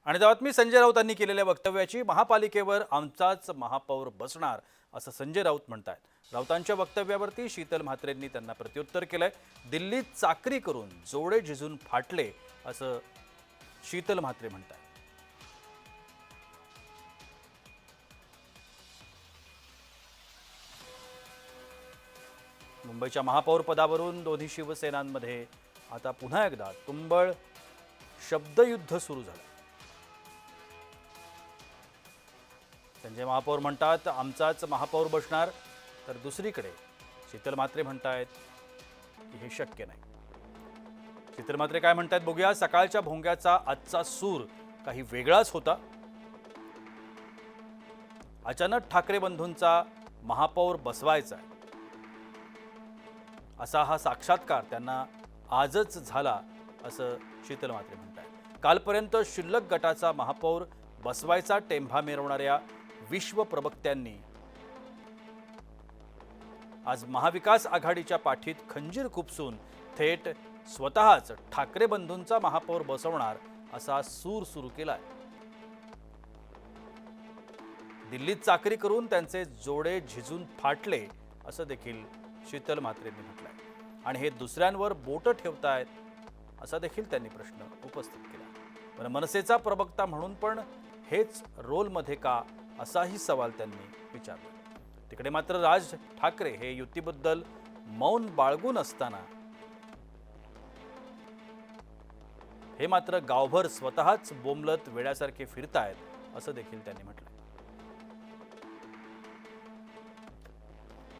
आणि बातमी संजय राऊतांनी केलेल्या वक्तव्याची महापालिकेवर आमचाच महापौर बसणार असं संजय राऊत म्हणतात। राऊतांच्या वक्तव्यावरती शीतल म्हात्रेंनी त्यांना प्रत्युत्तर केलंय। दिल्लीत चाकरी करून जोडे झिजून फाटले असं शीतल म्हात्रे म्हणतात। मुंबईच्या महापौर पदावरून दोन्ही शिवसेनांमध्ये आता पुन्हा एकदा तुंबळ शब्दयुद्ध सुरू झालं। संजय महापौर म्हणतात आमचाच महापौर बसणार, तर दुसरीकडे शीतल म्हात्रे म्हणतायत की हे शक्य नाही। शीतल म्हात्रे काय म्हणतात बघूया। सकाळच्या भोंग्याचा आजचा सूर काही वेगळाच होता। अचानक ठाकरे बंधूंचा महापौर बसवायचा आहे असा हा साक्षात्कार त्यांना आजच झाला असं शीतल म्हात्रे म्हणतात। कालपर्यंत शिल्लक गटाचा महापौर बसवायचा टेंभा मिरवणाऱ्या विश्व प्रवक्त्यांनी आज महाविकास आघाडीच्या पाठीत खंजीर खुपसून थेट स्वतःच ठाकरे बंधूंचा महापौर बसवणार असा सूर सुरू केलाय। दिल्लीत चाकरी करून त्यांचे जोडे झिजून फाटले असं देखील शीतल म्हात्रेंनी म्हटलंय आणि हे दुसऱ्यांवर बोट ठेवतायत असा देखील त्यांनी प्रश्न उपस्थित केला। पण मनसेचा प्रवक्ता म्हणून पण हेच रोलमध्ये का असाही सवाल त्यांनी विचारला। तिकडे मात्र राज ठाकरे हे युतीबद्दल मौन बाळगून असताना हे मात्र गावभर स्वतःच बोंबलत वेड्यासारखे फिरतायत असं देखील त्यांनी म्हटलं।